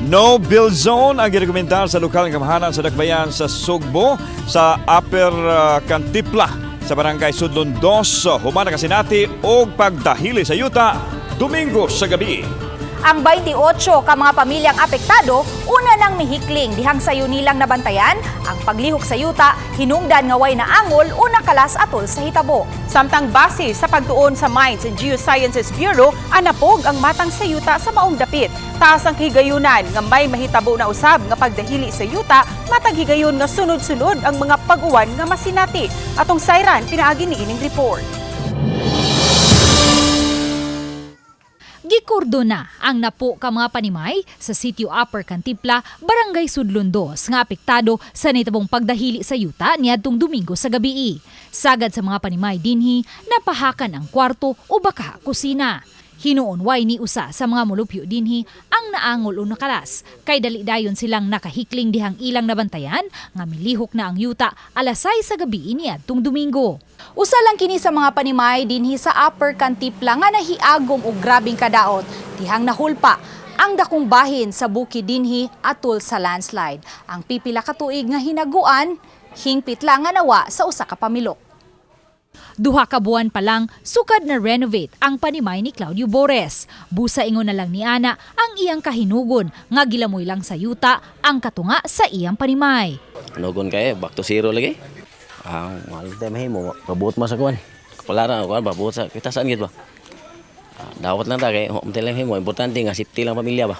No bill zone ang girekomendar sa lokal nga kamahanan sa Dakbayan sa Sugbo sa Upper Cantipla sa Barangay Sudlon 2. Humana kasinati og pagdahili sa yuta Domingo sa gabi. Ang 28 ka mga pamilyang apektado, una nang mihikling dihang sayo nilang nabantayan ang paglihok sa yuta, hinungdan nga way na angol una kalas atol sa hitabo. Samtang base sa pagtuon sa Mines and Geosciences Bureau, anapog ang matang sa yuta sa maong dapit. Taas ang higayunan nga may mahitabo na usab nga pagdahili sa yuta, matag higayon nga sunod-sunod ang mga pag-uwan nga masinati. Atong sayran pinaagi ni ining report. Gikordona ang napo ka mga panimay sa Sitio Upper Cantipla, Barangay Sudlon 2 nga apektado sa nitabong pagdahili sa yuta niadtong Domingo sa gabi. Sagad sa mga panimay dinhi, napahakan ang kwarto o baka kusina. Hinuon way ni usa sa mga mulupyo dinhi ang naangol o nakalas kay dali dayon silang nakahikling dihang ilang nabantayan nga milihok na ang yuta alas 6 sa gabi niadtong Domingo. Usa lang kini sa mga panimay dinhi sa Upper Cantipla nga nahiagom og grabing kadaot dihang nahulpa ang dakong bahin sa bukid dinhi atol sa landslide. Ang pipila ka tuig nga hinaguan, hingpit lang nga nawa sa usa ka pamilok. Duha ka buwan pa lang, sukad na renovate ang panimay ni Claudio Bores. Busa ingon na lang ni Ana ang iyang kahinugon nga gilamoy lang sa yuta ang katunga sa iyang panimay. Nugon kayo, back to zero lagi. Ang mahal tayo mahimo, pabuot mo sa kuwan. Kapalaran ako, pabuot sa kita saan gid ba? Dawat lang ta kay umtay lang himo, importante nga safety lang pamilya ba.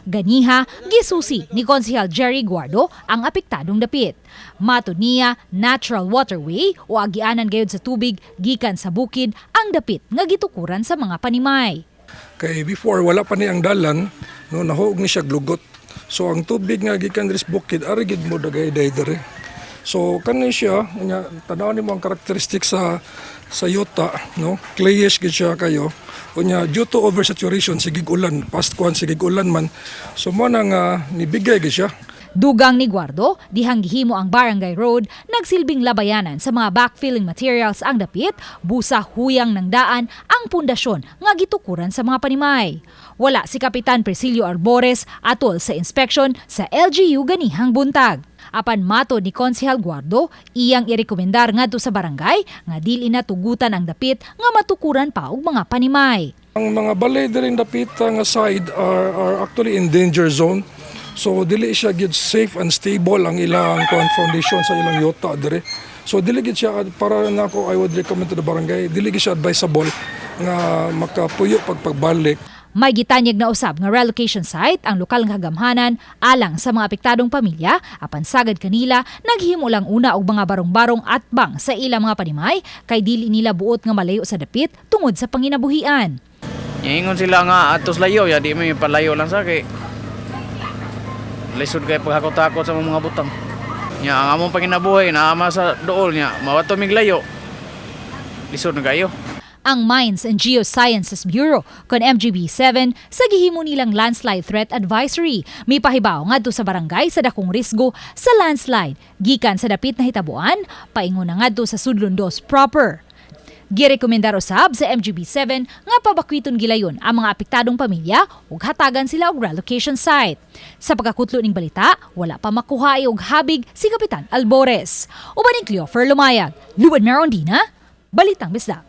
Ganiha, gisusi ni Konsehal Jerry Guardo ang apektadong dapit. Matod niya, natural waterway o agianan gayud sa tubig gikan sa bukid ang dapit nga gitukuran sa mga panimay. Kay before wala pa ni ang dalan, no nahuog ni siya glugot. So ang tubig nga gikan diri sa bukid ari gid mo dagay diri. So kani siya nya tanaw nimo ang karakteristik sa yuta, no? Clayish gid siya kayo. Unya due to oversaturation sigig ulan, past kuan sigig ulan man. So mo nang nibigay gid siya. Dugang ni Guardo, dihang gihimo ang Barangay Road, nagsilbing labayanan sa mga backfilling materials ang dapit, busa huyang ng daan ang pundasyon nga gitukuran sa mga panimay. Wala si Kapitan Presilio Arbores atol sa inspeksyon sa LGU ganihang buntag. Apan matod ni Konsehal Guardo, iyang irekomendar ngadto sa barangay nga dili na tugutan ang dapit nga matukuran pa og mga panimay. Ang mga balay diri dapit nga side are actually in danger zone. So dili siya gid safe and stable ang ilang foundation sa ilang yuta diri. So dili gid siya para nako I would recommend to the barangay, dili gid siya advisable nga makapuyo pagbalik. May gitanyag na usab nga relocation site ang lokal nga gamhanan alang sa mga apektadong pamilya, apan sagad kanila naghimo lang una og mga barong-barong at bang sa ilang mga panimay kay dili nila buot nga malayo sa dapit tungod sa panginabuhian. Ingon sila nga atos layo, ya di may palayo lang sa kay lisod kay paghakotakot sa mga butang. Nya ang among panginabuhi na ama sa dool nya, mawato mig layo. Lisod na kayo. Ang Mines and Geosciences Bureau kon MGB7 sa gihimo nilang landslide threat advisory. May pahibaw ngadto sa barangay sa dakong risgo sa landslide gikan sa dapit na hitabuan paingon na ngadto sa Sudlon 2 proper. Girekomendar usab sa MGB7 nga pabakwiton gilayon ang mga apektadong pamilya ug hatagan sila og relocation site. Sa pagkakutlo ning balita, wala pa makuha og habig si Kapitan Albores. Uban ni Cleofer Lumayag, Luan Merondina, Balitang Bisdak.